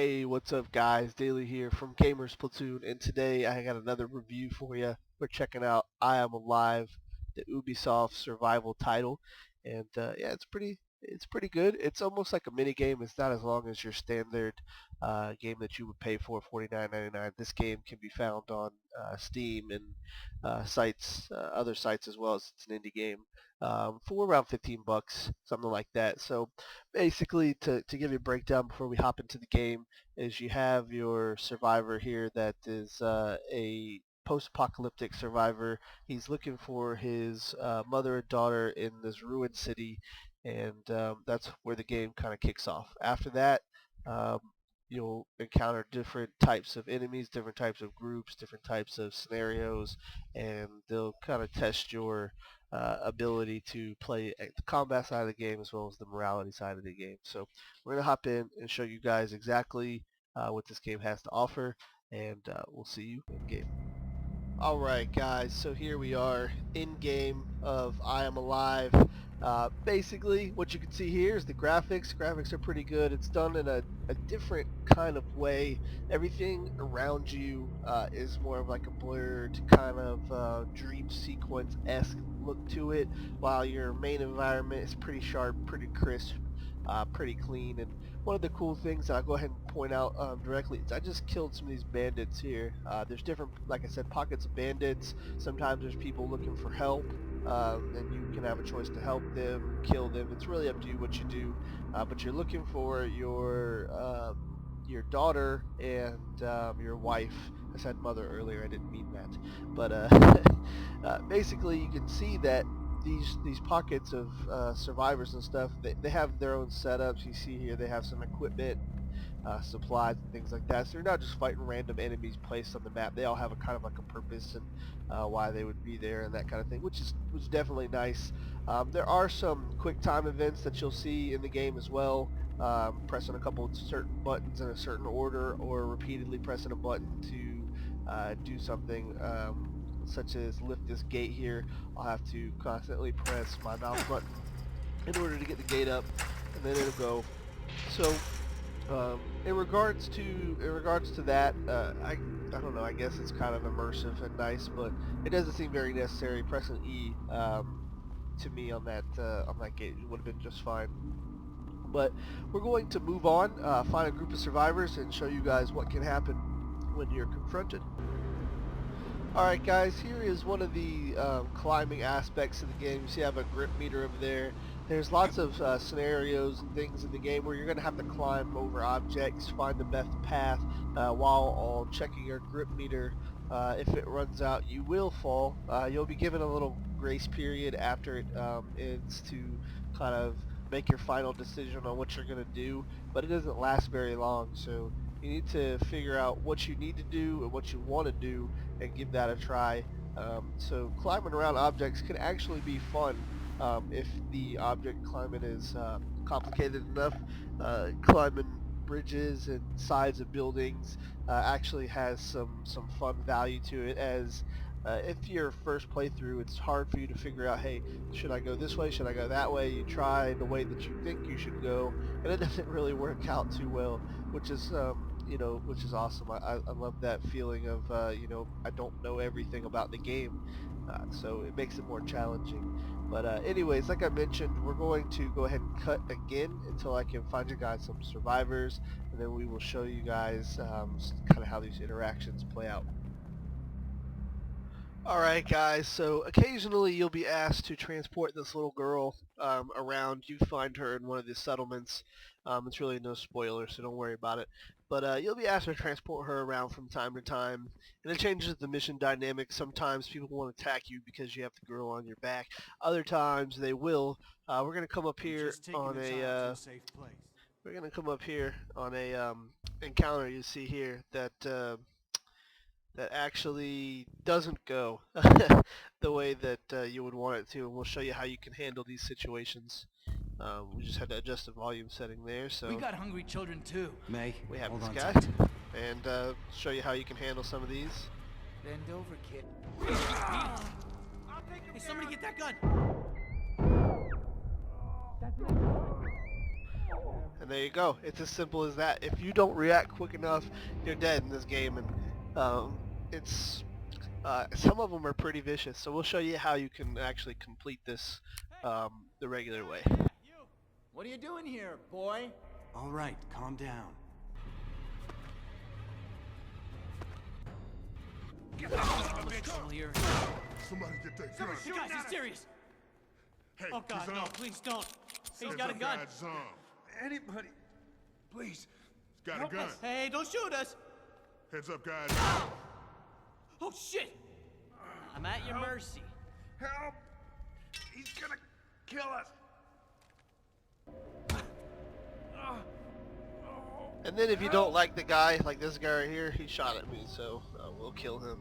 Hey, what's up guys? Daily here from GamersPlatoon, and today I got another review for you. We're checking out IAmAlive, the Ubisoft survival title, and yeah, it's pretty good. It's almost like a mini game. It's not as long as your standard game that you would pay for $49.99. This game can be found on Steam and other sites as well. As it's an indie game for around 15 bucks, something like that. So basically, to give you a breakdown before we hop into the game, is you have your survivor here that is a post-apocalyptic survivor. He's looking for his mother and daughter in this ruined city, and that's where the game kind of kicks off. After that, um, you'll encounter different types of enemies, different types of groups, different types of scenarios, and they'll kind of test your ability to play the combat side of the game as well as the morality side of the game. So we're going to hop in and show you guys exactly what this game has to offer, and we'll see you in game. Alright guys, so here we are in game of IAmAlive. Basically what you can see here is the graphics. Graphics are pretty good. It's done in a different kind of way. Everything around you is more of like a blurred kind of dream sequence-esque look to it, while your main environment is pretty sharp, pretty crisp, pretty clean. And one of the cool things that I'll go ahead and point out directly is I just killed some of these bandits here. There's different, like I said, pockets of bandits. Sometimes there's people looking for help, and you can have a choice to help them, kill them. It's really up to you what you do. But you're looking for your daughter and your wife. I said mother earlier, I didn't mean that. But basically you can see that these pockets of survivors and stuff, they have their own setups. You see here they have some equipment, supplies and things like that. So you're not just fighting random enemies placed on the map. They all have a kind of like a purpose and why they would be there and that kind of thing, which is definitely nice. There are some quick time events that you'll see in the game as well. Pressing a couple of certain buttons in a certain order, or repeatedly pressing a button to do something. Such as lift this gate here. I'll have to constantly press my mouse button in order to get the gate up, and then it'll go. So in regards to that, I don't know. I guess it's kind of immersive and nice, but it doesn't seem very necessary. Pressing E to me on that gate would have been just fine. But we're going to move on, find a group of survivors, and show you guys what can happen when you're confronted. Alright guys, here is one of the climbing aspects of the game. You see I have a grip meter over there. There's lots of scenarios and things in the game where you're going to have to climb over objects, find the best path, while all checking your grip meter. If it runs out, you will fall. You'll be given a little grace period after it ends to kind of make your final decision on what you're going to do, but it doesn't last very long, so you need to figure out what you need to do and what you want to do and give that a try. So climbing around objects can actually be fun if the object climbing is complicated enough. Climbing bridges and sides of buildings actually has some fun value to it, as if your first playthrough, it's hard for you to figure out, hey, should I go this way, should I go that way? You try the way that you think you should go, and it doesn't really work out too well, which is which is awesome. I love that feeling of I don't know everything about the game, so it makes it more challenging. But anyways, like I mentioned, we're going to go ahead and cut again until I can find you guys some survivors, and then we will show you guys kind of how these interactions play out. Alright guys, so occasionally you'll be asked to transport this little girl around. You find her in one of the settlements. It's really no spoiler, so don't worry about it. But you'll be asked to transport her around from time to time, and it changes the mission dynamic. Sometimes people want to attack you because you have the girl on your back. Other times they will. We're gonna come up here on a encounter you see here that actually doesn't go the way that you would want it to, and we'll show you how you can handle these situations. We just had to adjust the volume setting there, so we got hungry children too. May, we have hold this on guy, tight. and show you how you can handle some of these. Bend over, kid. Hey, somebody get that gun. And there you go. It's as simple as that. If you don't react quick enough, you're dead in this game. And it's some of them are pretty vicious. So we'll show you how you can actually complete this the regular way. You. What are you doing here, boy? All right, calm down. Get the son of a bitch here. Somebody get that gun. You guys, he's serious. Hey, Oh God, he's no! armed. Please don't. He's He's got a gun. He's armed. Anybody, please. He's got Help a gun. us. Hey, don't shoot us. Heads up, guys. Oh shit! I'm at your mercy. Help! He's gonna kill us. And then if you don't like the guy, like this guy right here, he shot at me, so we'll kill him.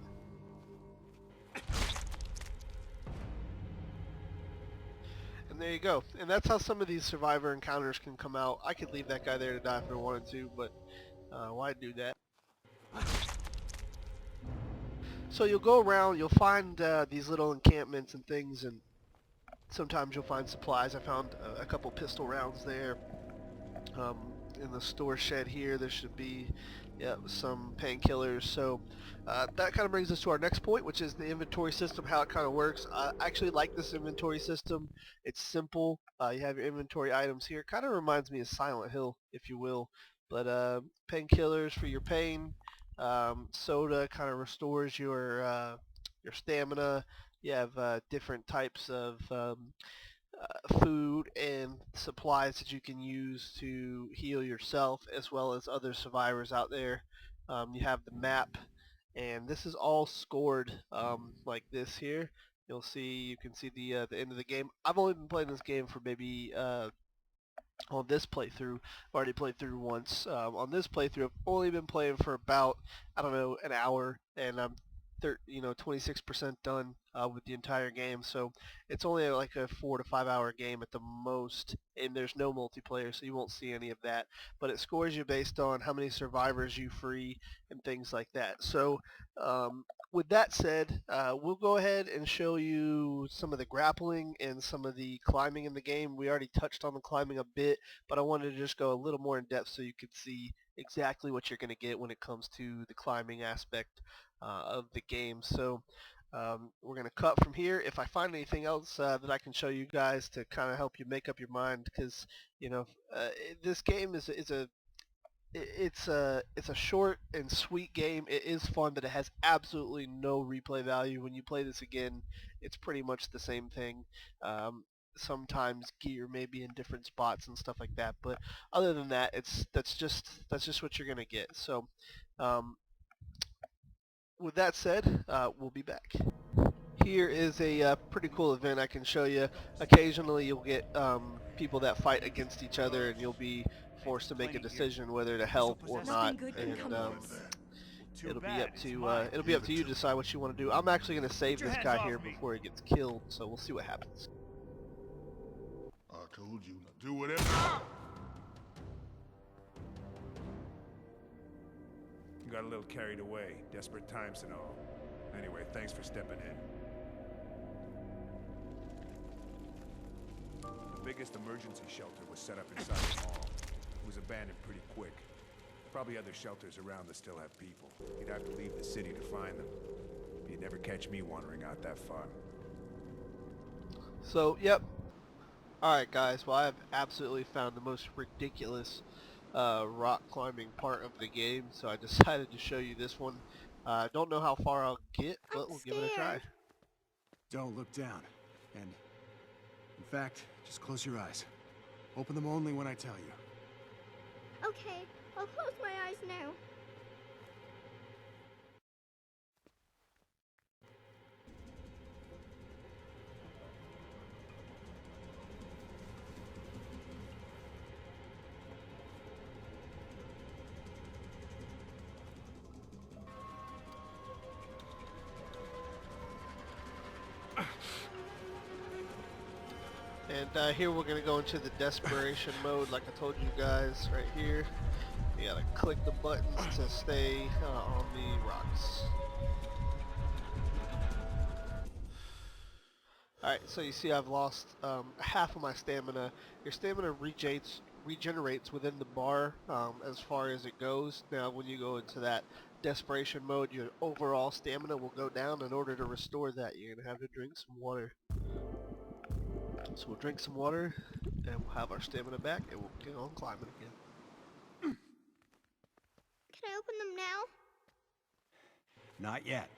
And there you go. And that's how some of these survivor encounters can come out. I could leave that guy there to die if I wanted to, but why do that? So you'll go around, you'll find these little encampments and things, and sometimes you'll find supplies. I found a couple pistol rounds there. In the store shed here, there should be some painkillers. So that kind of brings us to our next point, which is the inventory system, how it kind of works. I actually like this inventory system. It's simple. You have your inventory items here. It kind of reminds me of Silent Hill, if you will. But painkillers for your pain. Soda kind of restores your stamina. You have different types of food and supplies that you can use to heal yourself as well as other survivors out there. You have the map, and this is all scored like this here. You can see the end of the game. I've only been playing this game for maybe on this playthrough. I've already played through once. On this playthrough, I've only been playing for about, I don't know, an hour, and I'm 26% done with the entire game. So it's only like a 4 to 5 hour game at the most, and there's no multiplayer, so you won't see any of that. But it scores you based on how many survivors you free and things like that. So with that said, we'll go ahead and show you some of the grappling and some of the climbing in the game. We already touched on the climbing a bit, but I wanted to just go a little more in depth so you could see exactly what you're going to get when it comes to the climbing aspect of the game. So we're going to cut from here. If I find anything else that I can show you guys to kind of help you make up your mind, because this game is a short and sweet game. It is fun, but it has absolutely no replay value. When you play this again, it's pretty much the same thing. Sometimes gear may be in different spots and stuff like that, but other than that, that's just what you're gonna get. So with that said, we'll be back. Here is a pretty cool event I can show you. Occasionally you'll get people that fight against each other, and you'll be forced to make a decision whether to help or not, and it'll be up to you to decide what you want to do. I'm actually going to save this guy here before he gets killed, so we'll see what happens. I told you, do whatever. You got a little carried away, desperate times and all. Anyway, thanks for stepping in. The biggest emergency shelter was set up inside the mall. It was abandoned pretty quick. Probably other shelters around that still have people. You'd have to leave the city to find them. You'd never catch me wandering out that far. So, yep. Alright guys, well, I've absolutely found the most ridiculous rock climbing part of the game, so I decided to show you this one. Don't know how far I'll get, but we'll give it a try. Don't look down. And, in fact, just close your eyes. Open them only when I tell you. Okay, I'll close my eyes now. And here we're going to go into the desperation mode like I told you guys right here. You gotta click the buttons to stay on the rocks. Alright, so you see I've lost half of my stamina. Your stamina regenerates within the bar as far as it goes. Now, when you go into that desperation mode, your overall stamina will go down. In order to restore that, you're going to have to drink some water. So we'll drink some water, and we'll have our stamina back, and we'll get on climbing again. Can I open them now? Not yet.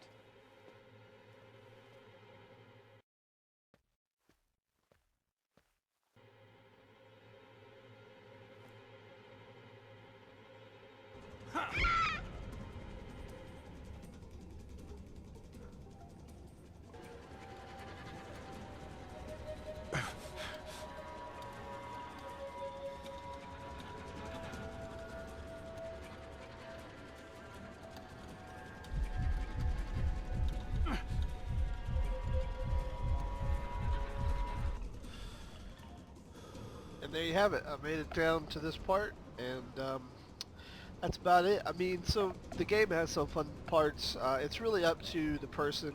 And there you have it. I made it down to this part, and that's about it. I mean, so the game has some fun parts. It's really up to the person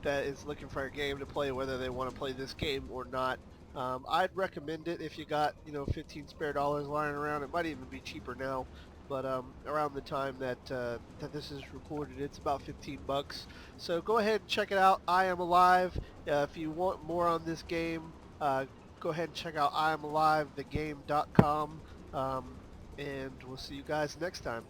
that is looking for a game to play, whether they want to play this game or not. I'd recommend it if you got, 15 spare dollars lying around. It might even be cheaper now, but around the time that this is recorded, it's about 15 bucks. So go ahead and check it out. I Am Alive. If you want more on this game, go ahead and check out IAmAlive, thegame.com. And we'll see you guys next time.